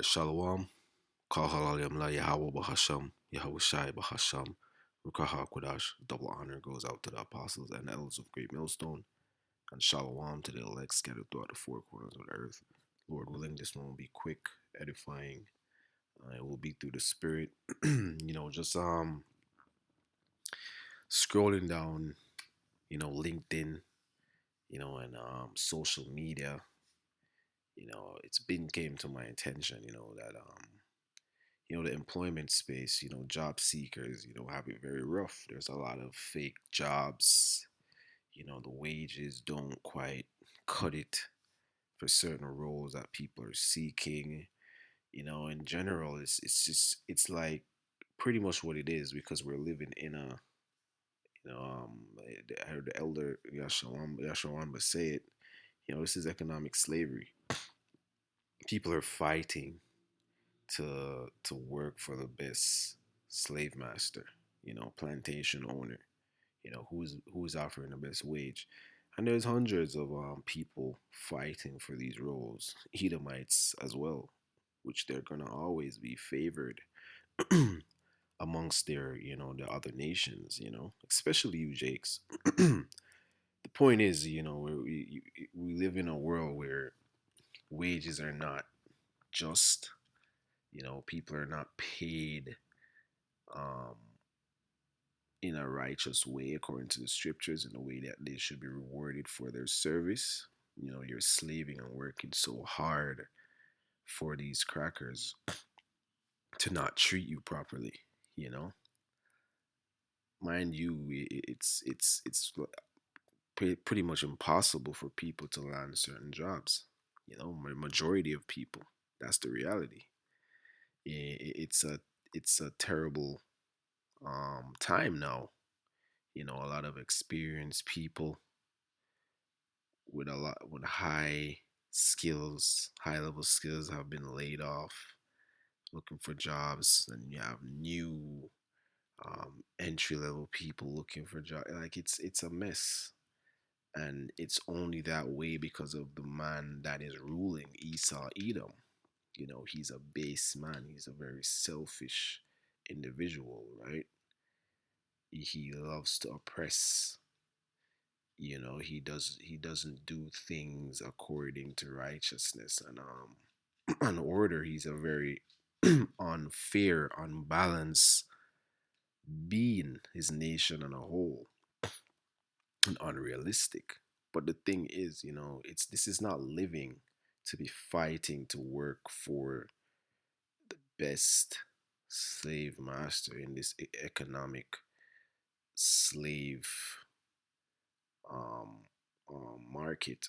Shalom, Kal Halalim La Yahweh Bahasham, Yahweh Shai Bahasham, Rukaha Kodash. Double honor goes out to the apostles and elders of Great Millstone, and Shalom to the elect scattered throughout the four corners of the earth. Lord willing, this one will be quick, edifying. It will be through the Spirit. Just scrolling down, LinkedIn, and social media. It's been came to my attention, that the employment space, job seekers, have it very rough. There's a lot of fake jobs. The wages don't quite cut it for certain roles that people are seeking. In general, it's like pretty much what it is because we're living in a, I heard the elder Yashawan say it. This is economic slavery. People are fighting to work for the best slave master, plantation owner, who's offering the best wage. And there's hundreds of people fighting for these roles, Edomites as well, which they're gonna always be favored amongst the other nations, especially you, Jakes. The point is, we live in a world where wages are not just, people are not paid um, in a righteous way according to the scriptures in a way that they should be rewarded for their service. You're slaving and working so hard for these crackers to not treat you properly, you know? Mind you, it's pretty much impossible for people to land certain jobs. Majority of people. That's the reality. It's a terrible time now. A lot of experienced people with high skills, high level skills have been laid off looking for jobs, and you have new entry level people looking for jobs. Like it's a mess, and it's only that way because of the man that is ruling Esau Edom. He's a base man. He's a very selfish individual, right? He loves to oppress. He doesn't do things according to righteousness and an order. He's a very unfair, unbalanced being, his nation on a whole, and unrealistic. But the thing is, it's this is not living to be fighting to work for the best slave master in this economic slave um, market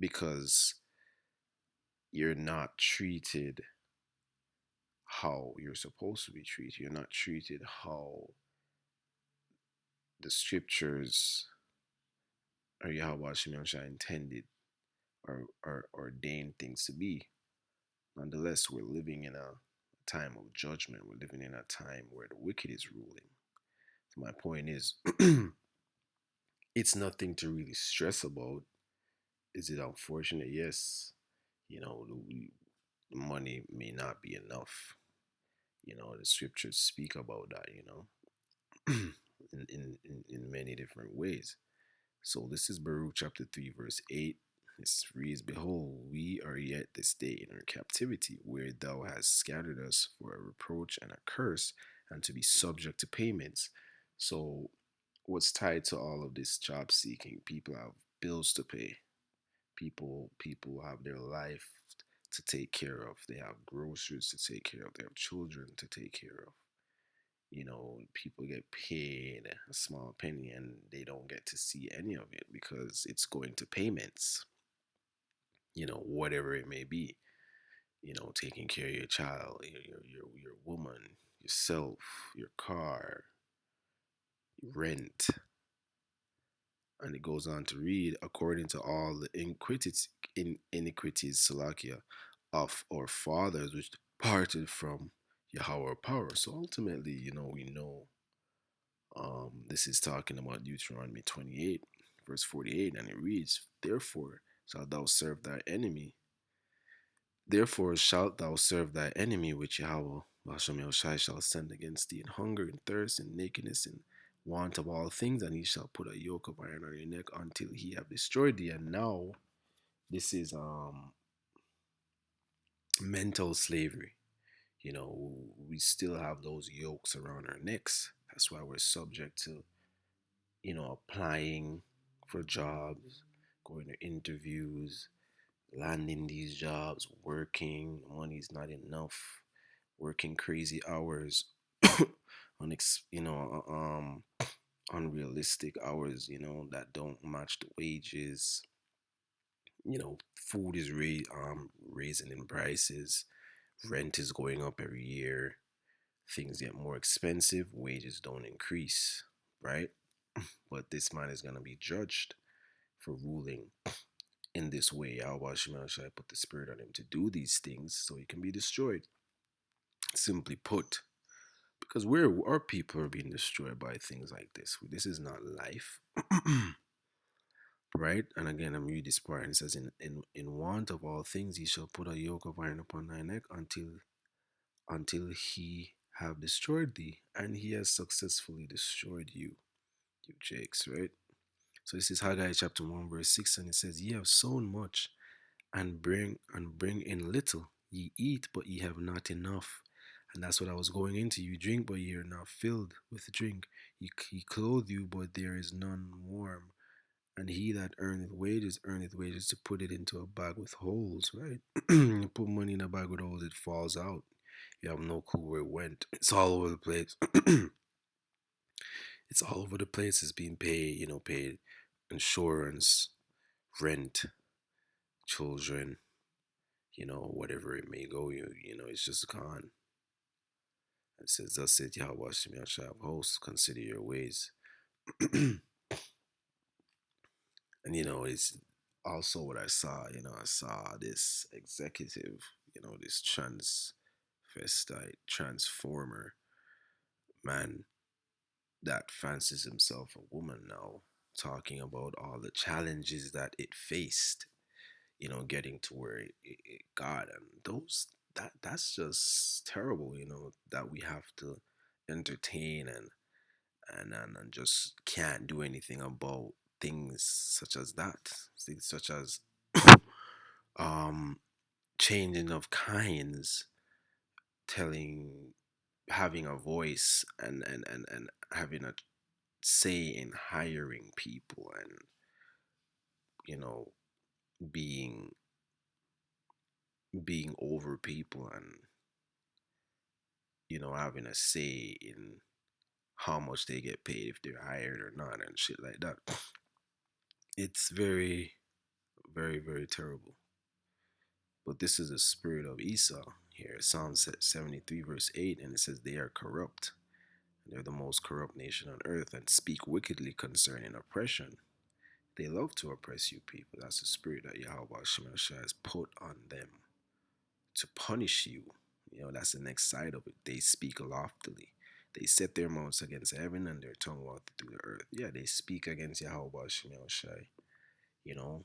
because you're not treated how you're supposed to be treated. You're not treated how the scriptures or Yahweh Shemosha intended or ordained things to be. Nonetheless, we're living in a time of judgment. We're living in a time where the wicked is ruling. So my point is, it's nothing to really stress about. Is it unfortunate? Yes. The money may not be enough. The scriptures speak about that, in many different ways. So this is Baruch chapter 3, verse 8. It reads, Behold, we are yet this day in our captivity, where thou hast scattered us for a reproach and a curse, and to be subject to payments. So what's tied to all of this job seeking? People have bills to pay. People have their life to take care of. They have groceries to take care of. They have children to take care of. People get paid a small penny and they don't get to see any of it because it's going to payments, whatever it may be, taking care of your child, your woman, yourself, your car, rent. And it goes on to read, according to all the iniquities, Salakia, of our fathers, which departed from Yahweh power. So ultimately, we know this is talking about Deuteronomy 28, verse 48, and it reads, Therefore shalt thou serve thy enemy, Therefore shalt thou serve thy enemy, which Yahweh Hashem Yahushai shall send against thee in hunger and thirst and nakedness and want of all things, and he shall put a yoke of iron on your neck until he have destroyed thee. And now this is mental slavery. You know, we still have those yokes around our necks. That's why we're subject to, applying for jobs, going to interviews, landing these jobs, working, money's not enough, working crazy hours, unrealistic hours, that don't match the wages. Food is raising in prices, rent is going up every year, things get more expensive, wages don't increase, right? But this man is gonna be judged for ruling in this way. Yahweh Shemel put the spirit on him to do these things so he can be destroyed. Simply put, because our people are being destroyed by things like this. This is not life. Right? And again, I'm reading this part and it says, in want of all things, he shall put a yoke of iron upon thy neck until he have destroyed thee, and he has successfully destroyed you, you Jakes, right? So this is Haggai chapter 1, verse 6, and it says, ye have sown much, and bring in little. Ye eat, but ye have not enough. And that's what I was going into. You drink, but ye are not filled with drink. He clothe you, but there is none warm. And he that earneth wages to put it into a bag with holes, right? You put money in a bag with holes, it falls out. You have no clue where it went. It's all over the place. It's all over the place. It's being paid, paid insurance, rent, children, whatever it may go, it's just gone. It says, thus said Yahweh Shem Yahshua of hosts, consider your ways. And it's also what I saw. I saw this executive, this transvestite transformer man that fancies himself a woman now, talking about all the challenges that it faced, getting to where it got, and that's just terrible, that we have to entertain and just can't do anything about things such as that, things such as um changing of kinds, telling, having a voice, and having a say in hiring people, and you know being being over people, and having a say in how much they get paid, if they're hired or not, and shit like that. It's very, very, very terrible. But this is the spirit of Esau here. Psalm 73, verse 8, and it says, they are corrupt. They're the most corrupt nation on earth and speak wickedly concerning oppression. They love to oppress you people. That's the spirit that Yahweh Shemashah has put on them to punish you. That's the next side of it. They speak loftily. They set their mouths against heaven and their tongue walketh through the earth. Yeah, they speak against Yahweh Shemashah. You know,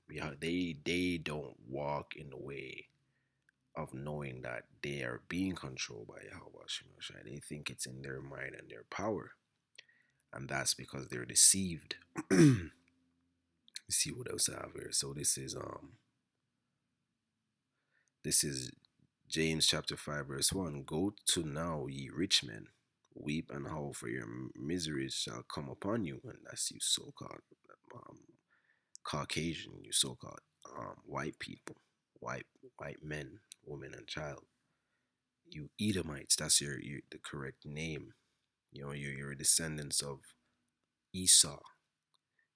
yeah, they don't walk in the way of knowing that they are being controlled by Yahweh Shemashah. They think it's in their mind and their power, and that's because they're deceived. You see what else I have here? So this is James chapter 5 verse 1. Go to now, ye rich men, weep and howl, for your miseries shall come upon you. And that's you so-called um, Caucasian, you so-called white people, white white men, women, and child. You Edomites, that's your the correct name. You're descendants of Esau.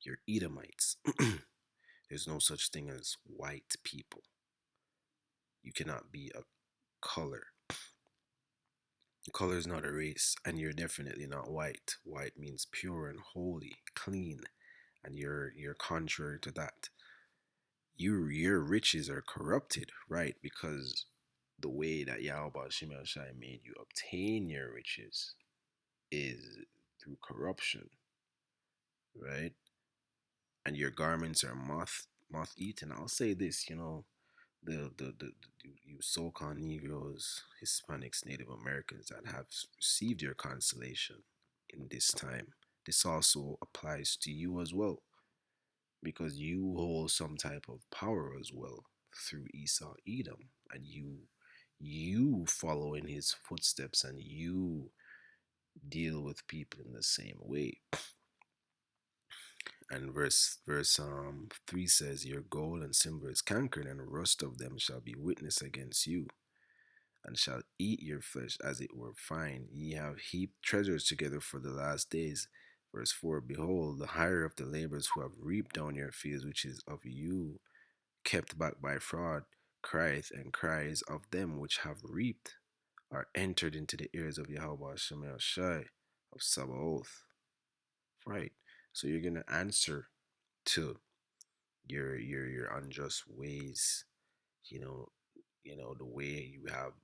You're Edomites. There's no such thing as white people. You cannot be a color. Color is not a race, and you're definitely not white. White means pure and holy, clean, and you're contrary to that. Your riches are corrupted, right? Because the way that Yahweh Shimei Shai made you obtain your riches is through corruption, right? And your garments are moth eaten. I'll say this, you so-called Negroes, Hispanics, Native Americans that have received your consolation in this time. This also applies to you as well, because you hold some type of power as well through Esau Edom, and you follow in his footsteps, and you deal with people in the same way. And verse 3 says, your gold and silver is cankered, and the rust of them shall be witness against you, and shall eat your flesh as it were fine. Ye have heaped treasures together for the last days. Verse 4, behold, the hire of the laborers who have reaped down your fields, which is of you, kept back by fraud, crieth and cries of them which have reaped, are entered into the ears of Yahweh Shemel Shai of Sabaoth. Right. So you're gonna answer to your unjust ways, you know, the way you have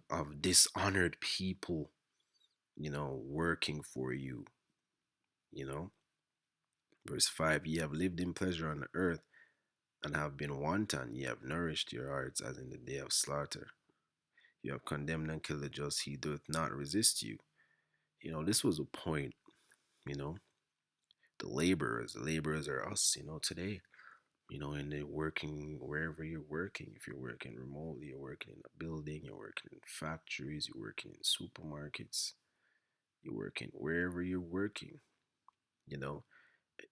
of dishonored people, working for you, you know. Verse 5, ye have lived in pleasure on the earth, and have been wanton, ye have nourished your hearts as in the day of slaughter. You have condemned and killed the just, he doth not resist you. This was a point, you know, the laborers are us, today. And they're working wherever you're working. If you're working remotely, you're working in a building, you're working in factories, you're working in supermarkets, you're working wherever you're working. You know,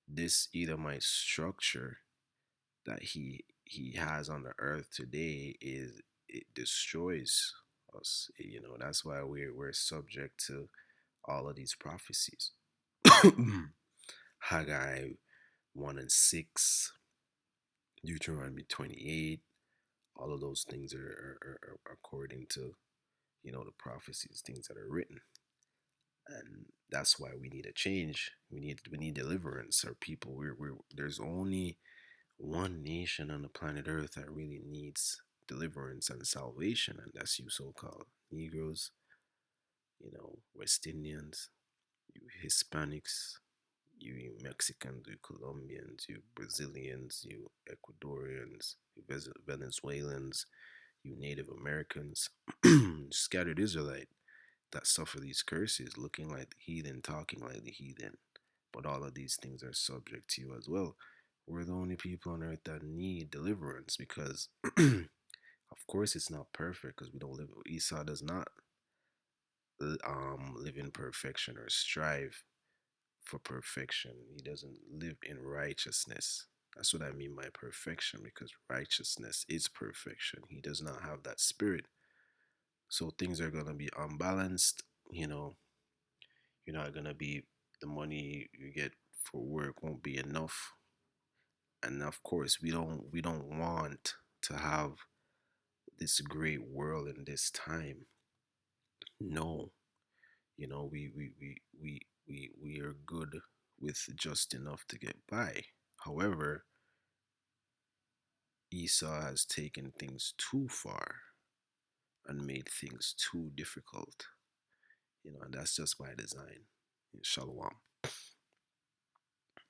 this Edomite structure that he has on the earth today is it destroys us. That's why we're subject to all of these prophecies. Haggai 1 and 6, Deuteronomy 28, all of those things are according to the prophecies, things that are written. And that's why we need a change. We need deliverance. Our people, there's only one nation on the planet Earth that really needs deliverance and salvation, and that's you so-called Negroes, West Indians, you Hispanics, you Mexicans, you Colombians, you Brazilians, you Ecuadorians, you Venezuelans, you Native Americans, scattered Israelite that suffer these curses, looking like the heathen, talking like the heathen. But all of these things are subject to you as well. We're the only people on earth that need deliverance because, of course, it's not perfect because we don't live. Esau does not live in perfection or strive for perfection. He doesn't live in righteousness. That's what I mean by perfection, because righteousness is perfection. He does not have that spirit. So things are going to be unbalanced. You're not going to be, the money you get for work won't be enough. And of course, we don't want to have this great world in this time. No, we are good with just enough to get by. However, Esau has taken things too far and made things too difficult, and that's just by design. Shalom.